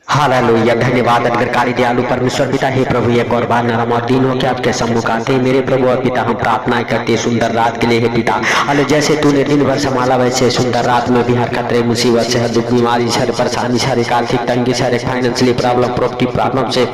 Hallelujah. धन्यवाद अग्रकारी दयालु परमेश्वर पिता। हे प्रभु, एक और बार नरम और दीन होकर आपके सम्मुख आते हैं मेरे प्रभु और पिता। हम प्रार्थनाएं करते हैं सुंदर रात के लिए हे पिता। हाले जैसे तूने दिन भर संभाला वैसे सुंदर रात में भी हर खतरे मुसीबत से, हर दुख बीमारी से, हर परेशानी से, हर आर्थिक तंगी से, हर फाइनेंशियली प्रॉब्लम, प्रॉपर्टी प्रॉब्लम से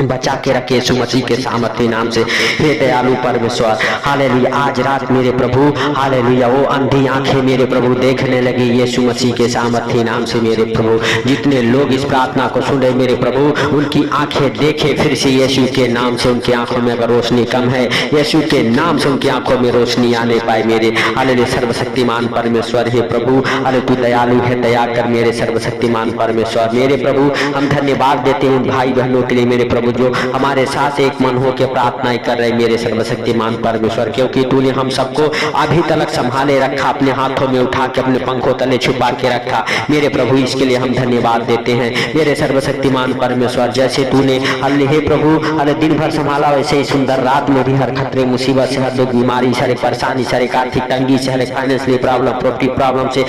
बचा के रखे यीशु मसीह के सामर्थ्य नाम से। हे दयालु परमेश्वर, हालेलुया। आज रात मेरे प्रभु, हालेलुया, वो अंधी आंखें मेरे प्रभु देखने लगी यीशु मसीह के सामर्थ्य नाम से मेरे प्रभु। जितने लोग इस प्रार्थना को सुने मेरे प्रभु, उनकी आंखें देखे फिर से यीशु के नाम से। उनकी आंखों में अगर रोशनी कम है, यीशु के नाम से उनकी आंखों में रोशनी आने पाए मेरे। हालेलुया। सर्वशक्तिमान परमेश्वर हे प्रभु, हाले तू दयालु है, दया कर मेरे सर्वशक्तिमान परमेश्वर मेरे प्रभु। हम धन्यवाद देते हैं उन भाई बहनों के लिए मेरे प्रभु जो हमारे साथ एक मन हो के प्रार्थनाएं कर रहे मेरे सर्वशक्तिमान परमेश्वर, क्योंकि तूने हम सबको अभी तक संभाले रखा, अपने हाथों में उठा के अपने पंखों तले छुपा के रखा मेरे प्रभु। इसके लिए हम धन्यवाद देते हैं मेरे सर्वशक्तिमान परमेश्वर। जैसे तूने अल्लाह हे प्रभु अरे दिन भर संभाला, वैसे ही सुंदर रात में भी हर खतरे मुसीबत से, हर दुख बीमारी से, हर परेशानी से, हर आर्थिक तंगी से, हर फाइनेंशियल प्रॉब्लम, प्रॉपर्टी प्रॉब्लम से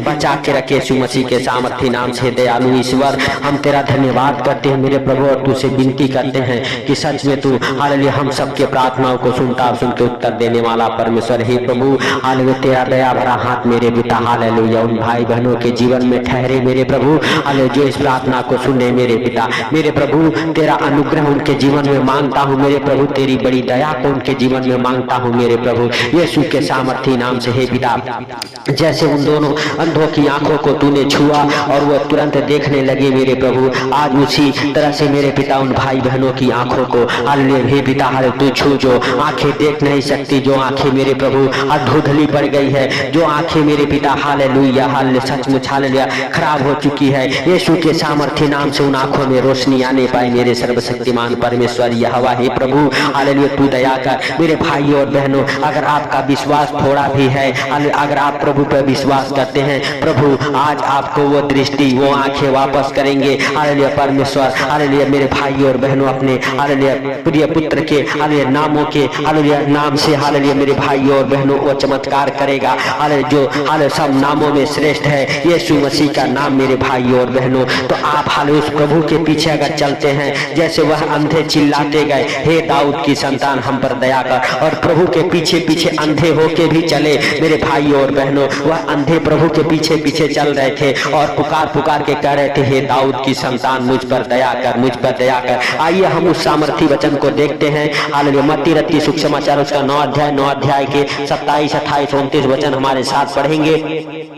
बचा के रखे यीशु मसीह के सामर्थ्य नाम से। दयालु ईश्वर, हम तेरा धन्यवाद करते हैं मेरे प्रभु और तुझसे विनती करते हैं कि सच में तू हालेलुया हम सबके प्रार्थनाओं को सुनता और सुन के उत्तर देने वाला परमेश्वर हे प्रभु। हालेलुया, तेरा दया भरा हाथ मेरे पिता हालेलुया उन भाई बहनों के जीवन में ठहरे मेरे प्रभु। हालेलुया, जो इस प्रार्थना को सुने मेरे पिता मेरे प्रभु, तेरा अनुग्रह उनके जीवन में मांगता हूँ मेरे प्रभु। तेरी बड़ी दया को उनके जीवन में मांगता हूँ मेरे प्रभु यीशु के सामर्थ्य नाम से हे पिता। जैसे उन दोनों अंधों की आंखों को तूने छुआ और वो तुरंत देखने लगे मेरे प्रभु, आज उसी तरह से मेरे पिता उन भाई बहनों की आंखों को हालेलुया हे पिता हालेलुया तू छू। जो आंखें देख नहीं सकती, जो आंखें मेरे प्रभु आज धुंधली पड़ गई है, जो आंखें मेरे पिता हालेलुया हालेलुया सचमुच हालेलुया खराब हो चुकी है, यीशु के सामर्थ्य नाम से उन आंखों में रोशनी आने पाए मेरे सर्वशक्तिमान परमेश्वर यहोवा हे प्रभु। हालेलुया, तू दया कर मेरे भाई और बहनों। अगर आपका विश्वास थोड़ा भी है, अगर आप प्रभु पर विश्वास करते हैं, प्रभु आज आपको वो दृष्टि, वो आंखें वापस करेंगे हालेलुया परमेश्वर। हालेलुया, मेरे भाई और बहनों अपने हालेलुया प्रिय पुत्र के हालेलुया नामों के हालेलुया नाम से हालेलुया मेरे भाई और बहनों वो चमत्कार करेगा हालेलुया जो हालेलुया सब नामों में श्रेष्ठ है यीशु मसीह का नाम मेरे भाई और बहनों। तो आप हालेलुया उस प्रभु के पीछे अगर चलते हैं, जैसे वह अंधे चिल्लाते गए हे दाऊद की संतान हम पर दया कर, और प्रभु के पीछे पीछे अंधे होके भी चले मेरे भाई और बहनों। वह अंधे प्रभु के पीछे पीछे चल रहे थे और पुकार पुकार के कह रहे थे हे दाऊद की संतान मुझ पर दया कर, मुझ पर दया कर। आइए हम उस सामर्थी वचन को देखते हैं हालेलुया मत्ती रत्ती सुसमाचार उसका 9 अध्याय के 27, 28, 29 वचन हमारे साथ पढ़ेंगे।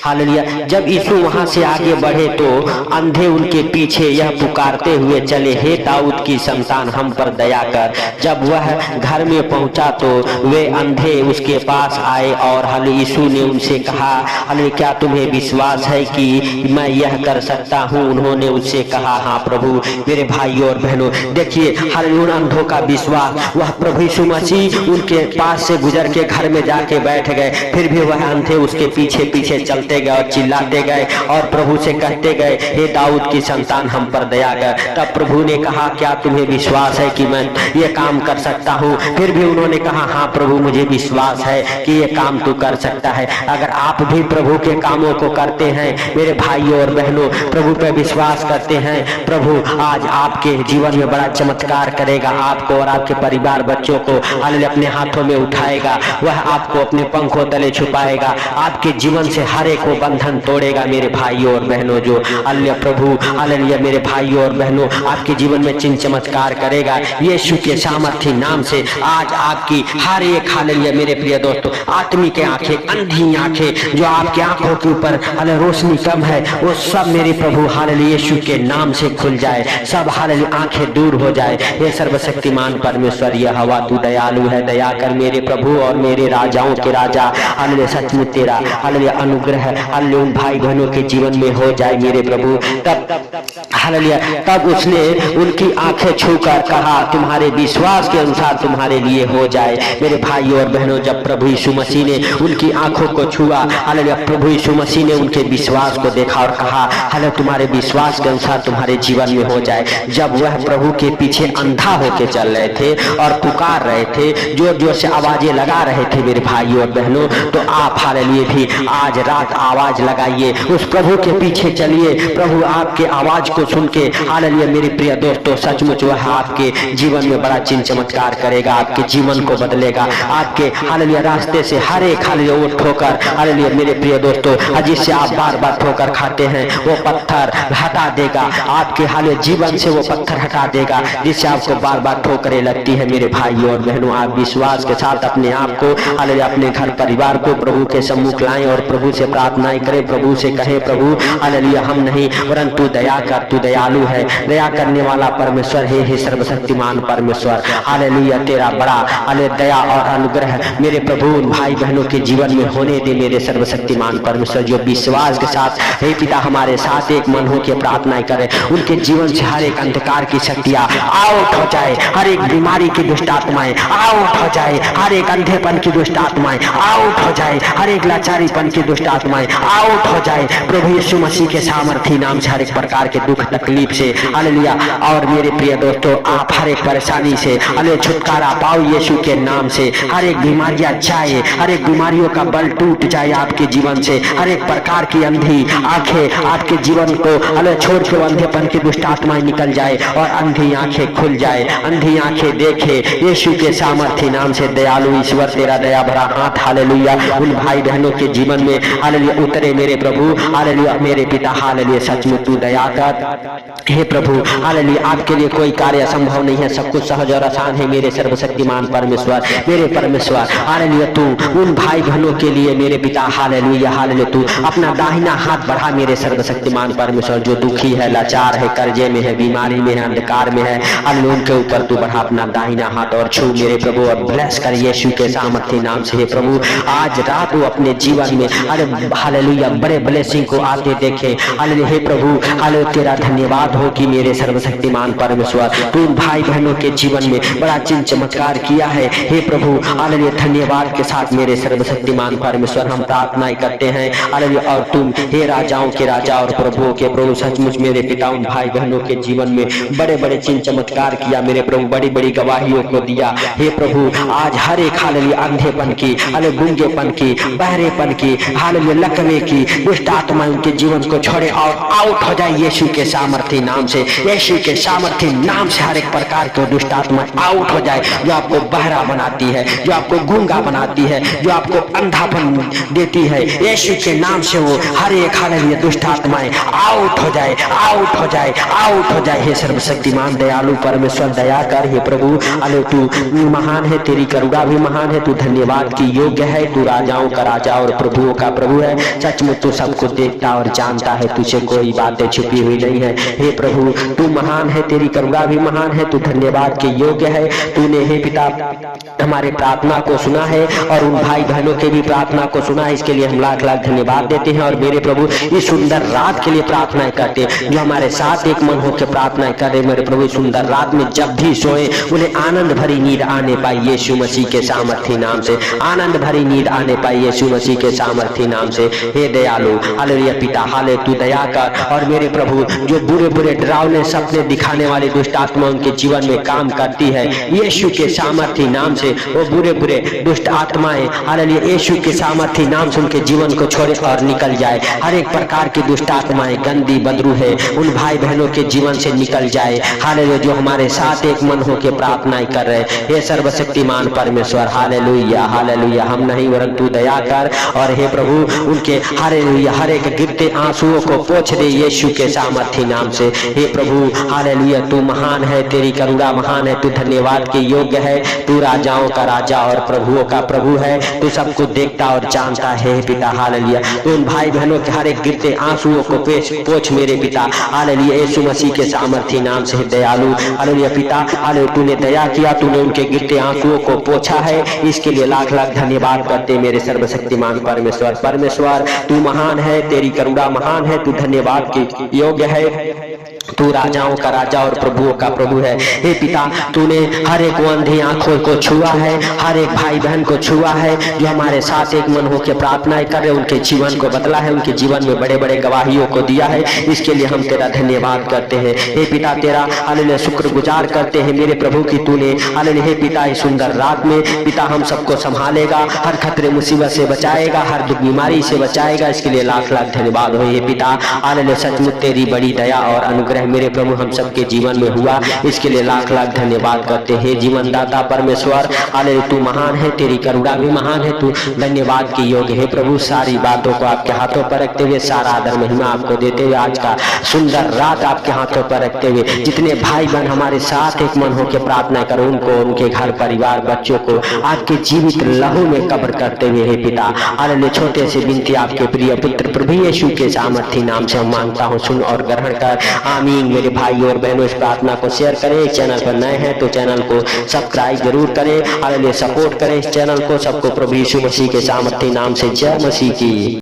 हालेलुया, जब यीशु वहां से आगे बढ़े तो अंधे उनके पीछे यह पुकारते हुए चले हे दाऊद की संतान हम पर दया कर। जब वह घर में पहुंचा तो वे अंधे उसके पास आए और हालेलुया यीशु ने उनसे कहा हालेलुया क्या तुम्हें विश्वास है कि मैं यह कर सकता हूं? उन्होंने उससे कहा हाँ प्रभु। मेरे भाई और बहनों देखिए हालेलुया उन अंधों का विश्वास, वह प्रभु यीशु मसीह उनके पास से गुजर के घर में जाके बैठ गए, फिर भी वह अंधे उसके पीछे पीछे चलते गए और चिल्लाते गए और प्रभु से कहते गए हे दाऊद की संतान हम पर दया कर। तब प्रभु ने कहा क्या तुम्हें विश्वास है कि मैं ये काम कर सकता हूँ? फिर भी उन्होंने कहा हाँ प्रभु मुझे विश्वास है कि ये काम तू कर सकता है। अगर आप भी प्रभु के कामों को करते हैं मेरे भाई और बहनों, प्रभु पे विश्वास करते हैं, प्रभु आज आपके जीवन में बड़ा चमत्कार करेगा। आपको और आपके परिवार बच्चों को हालेलुया अपने हाथों में उठाएगा, वह आपको अपने पंखों तले छुपाएगा, आपके जीवन से हर एक को बंधन तोड़ेगा मेरे भाई और बहनों। जो हालेलुया प्रभु हालेलुया मेरे भाई और बहनों आपके जीवन में चिन्ह चमत्कार करेगा यीशु के सामर्थ्य नाम से। आज आपकी हर एक हालेलुया मेरे प्रिय दोस्तों आत्मिक आंखें, अंधी आंखें जो आपकी आंखों के ऊपर हालेलुया रोशनी कम है, वो सब मेरे प्रभु हालेलुया यीशु के नाम से खुल जाए, सब हालेलुया आंखें दूर हो जाए। ये सर्वशक्तिमान परमेश्वर यहोवा तू दयालु है, दया कर मेरे प्रभु और मेरे राजाओं के राजा हालेलुया सचमुच तेरा हालेलुया अनुग्रह हालेलुया उन भाई बहनों के जीवन में हो जाए मेरे प्रभु। तब हालेलुया तब उसने उनकी आंखें छूकर कहा तुम्हारे विश्वास के अनुसार तुम्हारे लिए हो जाए। मेरे भाई और बहनों जब प्रभु यीशु मसीह ने उनकी आंखों को छुआ हालेलुया प्रभु यीशु मसीह ने उनके विश्वास को देखा और कहा हालेलुया तुम्हारे विश्वास के अनुसार तुम्हारे जीवन में हो जाए। जब वह प्रभु के पीछे अंधा होके चल रहे थे और पुकार रहे थे, जोर जोर से आवाजें लगा रहे थे मेरे भाई और बहनों, तो आप हालेलुया भी आज रात आवाज लगाइए, उस प्रभु के पीछे चलिए। प्रभु आपके आवाज को सुन के हालेलुया मेरे प्रिय दोस्तों सचमुच वह आपके जीवन में बड़ा चिन्ह चमत्कार करेगा, आपके जीवन को बदलेगा, आपके हालेलुया रास्ते से हर एक हालेलुया वो ठोकर हालेलुया मेरे प्रिय दोस्तों जिससे आप बार बार ठोकर खाते हैं वो पत्थर हटा देगा, आपके हालेलुया जीवन से वो पत्थर हटा देगा जिससे आपको बार बार ठोकरें लगती है। मेरे भाइयों और बहनों, आप विश्वास के साथ अपने आप को हालेलुया अपने घर परिवार को प्रभु के सम्मुख लाएं और प्रभु से प्रार्थनाएं करें, प्रभु से कहें प्रभु हालेलुया हम नहीं वरन तू दया कर, तू दयालु है, दया करने वाला परमेश्वर है, हे सर्वशक्तिमान परमेश्वर हालेलुया तेरा बड़ा हालेलुया दया और अनुग्रह मेरे प्रभु उन भाई बहनों के जीवन में होने दे मेरे सर्वशक्तिमान परमेश्वर। जो विश्वास के साथ हे पिता हमारे साथ एक मन हो के प्रार्थनाएं करें, उनके जीवन से हर एक अंधकार की शक्तियां आउट हो जाए, हर एक बीमारी की दुष्ट आत्माएं आउट हो जाए, हर एक अंधेपन की दुष्ट आत्माएं आउट हो जाए, हर एक लाचारीपन की दुष्ट आत्माएं आउट हो जाए प्रभु यीशु मसीह के सामर्थी नाम से। हर एक प्रकार के दुख तकलीफ से हालेलुया और मेरे प्रिय दोस्तों आप हर एक परेशानी से हालेलुया छुटकारा पाओ यीशु के नाम से। हर एक बीमारियां जाए, हर एक बीमारियों का बल टूट जाए आपके जीवन से, हर एक प्रकार की अंधी आंखें आपके जीवन को हालेलुया छोड़ के अंधेपन की दुष्ट आत्माएं निकल जाए और अंधी आंखें खुल जाए, अंधी आंखें देखे यीशु के सामर्थी नाम से। दयालु ईश्वर तेरा दया भरा हाथ हालेलुया उन भाई बहनों के जीवन में हालेलुया उतरे मेरे प्रभु हालेलुया मेरे पिता हालेलुया सचमुच तू दया कर हे प्रभु हालेलुया। आपके लिए कोई कार्य असंभव नहीं है, सब कुछ सहज और आसान है मेरे सर्वशक्तिमान परमेश्वर, मेरे परमेश्वर हालेलुया। तू उन भाई बहनों के लिए मेरे पिता हालेलुया हालेलुया तू अपना दाहिना हाथ बढ़ा मेरे सर्वशक्तिमान परमेश्वर। जो दुखी है, लाचार है, कर्जे में है, बीमारी में है, अंधकार में है हालेलुया उनके ऊपर तू बढ़ा अपना दाहिना हाथ और छू मेरे प्रभु और ब्लेस कर यीशु के सामर्थी नाम से। हे प्रभु आज रात वो अपने जीवन में अरे हालेलुया बड़े ब्लेसिंग को आते देखे हालेलुया। हे प्रभु हालेलुया तेरा धन्यवाद हो कि मेरे सर्वशक्तिमान परमेश्वर तू भाई बहनों के जीवन में बड़ा चिन्ह चमत्कार किया है। हे प्रभु हालेलुया धन्यवाद के साथ मेरे सर्वशक्तिमान परमेश्वर हम प्रार्थनाएं करते हैं हालेलुया। और तुम हे राजाओं के राजा और प्रभुओं के प्रभु सचमुच मेरे पिता उन भाई बहनों के जीवन में बड़े बड़े चिन्ह चमत्कार किया मेरे प्रभु, बड़ी बड़ी गवाहियों को दिया। हे प्रभु आज हर एक हालेलुया अंधेपन की हालेलुया गूंगेपन की बहरेपन की हालेलुया लकवे की दुष्ट आत्मा उनके जीवन को छोड़े और आउट हो जाए यीशु के सामर्थी नाम से। यीशु के सामर्थी नाम से हर एक प्रकार की दुष्ट आत्मा आउट हो जाए जो आपको बहरा बनाती है, जो आपको गूंगा बनाती है, जो आपको अंधापन देती है। यीशु के नाम से वो हर एक हालेलुया दुष्ट आत्माएं आउट हो जाए, आउट हो जाए, आउट हो जाए। हे सर्वशक्तिमान दयालु परमेश्वर दया कर हे प्रभु हालेलुया तू महान है, तेरी करुणा भी महान है, तू धन्यवाद की योग्य है, तू राजाओं का राजा और प्रभुओं का प्रभु है। सचमुच तू सबको देखता और जानता है, तुझे कोई बातें छुपी हुई नहीं है। हे प्रभु तू महान है, तेरी करुणा भी महान है, तू धन्यवाद के योग्य है। तूने हे पिता हमारे प्रार्थना को सुना है और उन भाई बहनों के भी प्रार्थना को सुना है, इसके लिए हम लाख लाख धन्यवाद देते हैं। और मेरे प्रभु इस सुंदर रात के लिए प्रार्थनाएं करते हैं जो हमारे साथ एक मन होकर प्रार्थनाएं कर रहे मेरे प्रभु। सुंदर रात में जब भी सोए उन्हें आनंद भरी नींद आने पाई यीशु मसीह के सामर्थी नाम से, आनंद भरी नींद आने पाई यीशु मसीह के सामर्थी नाम से। हे दयालु हालेलुया पिता हाले तू दया कर। और मेरे प्रभु जो बुरे बुरे डरावने सपने दिखाने वाली दुष्ट आत्मा उनके जीवन में काम करती है यीशु के सामर्थी नाम से, वो बुरे बुरे दुष्ट आत्माएं हालेलुया यीशु के सामर्थी नाम से उनके जीवन को छोड़े और निकल जाए। हर एक प्रकार की दुष्ट आत्माएं गंदी बदरू है उन भाई बहनों के जीवन से निकल जाए हालेलुया जो हमारे साथ एक मन होकर प्रार्थनाएं कर रहे। हे सर्वशक्तिमान परमेश्वर हालेलुया हालेलुया हम नहीं वरन तू दया कर। और हे प्रभु उनके हालेलुया हर एक गिरते आंसुओं को पोंछ दे यीशु के सामर्थी नाम से। हे प्रभु हालेलुया तू महान है, तेरी करुणा महान है, तू धन्यवाद के योग्य है, तू राजाओं का राजा और प्रभुओं का प्रभु है, तू सबको देखता और जानता है पिता हालेलुया। तो उन भाई बहनों के हर एक गिरते आंसुओं को पोंछ मेरे पिता हालेलुया यीशु मसीह के सामर्थी नाम से। दयालु हालेलुया पिता हालेलुया तूने दया किया, तूने उनके गिरते आंसुओं को पोंछा है, इसके लिए लाख लाख धन्यवाद करते मेरे सर्वशक्तिमान परमेश्वर। परमेश्वर तू महान है, तेरी करुणा महान है, तू धन्यवाद के योग्य है। तू राजाओं का राजा और प्रभुओं का प्रभु है। हे पिता, तूने हर एक अंधी आंखों को छुआ है, हर एक भाई बहन को छुआ है जो हमारे साथ एक मन होकर प्रार्थनाएं कर रहे, उनके जीवन को बदला है, उनके जीवन में बड़े बड़े गवाहियों को दिया है। इसके लिए हम तेरा धन्यवाद करते हैं। हे पिता, तेरा हालेलुया शुक्रगुजार करते हैं मेरे प्रभु की तूने हालेलुया हे पिता इस सुंदर रात में पिता हम सबको संभालेगा, हर खतरे मुसीबत से बचाएगा, हर दुख बीमारी से बचाएगा। इसके लिए लाख लाख धन्यवाद हो हे पिता। हालेलुया सचमुच तेरी बड़ी दया और अनुग्रह मेरे प्रभु हम सबके जीवन में हुआ, इसके लिए लाख लाख धन्यवाद करते हैं। जीवन दाता परमेश्वर हालेलुया तू महान है, तेरी करुणा भी महान है, तू धन्यवाद की योग्य है प्रभु। सारी बातों को आपके हाथों पर रखते हुए, सारा आदर महिमा आपको देते हुए, आज का सुंदर रात आपके हाथों पर रखते हुए, जितने भाई बहन हमारे साथ एक मन होकर प्रार्थना करो, उनको उनके घर परिवार बच्चों को आपके जीवित लहू में कब्र करते हुए हे पिता हालेलुया छोटे से विनती आपके प्रिय पुत्र प्रभु यीशु के सामर्थी नाम से हम मांगता हूँ, सुन और ग्रहण कर आमीन। मेरे भाई और बहनों इस प्रार्थना को शेयर करें, चैनल पर नए हैं तो चैनल को सब्सक्राइब जरूर करें, हालेलुया सपोर्ट करें इस चैनल को। सबको प्रभु यीशु मसीह के सामर्थी नाम से जय मसीह की।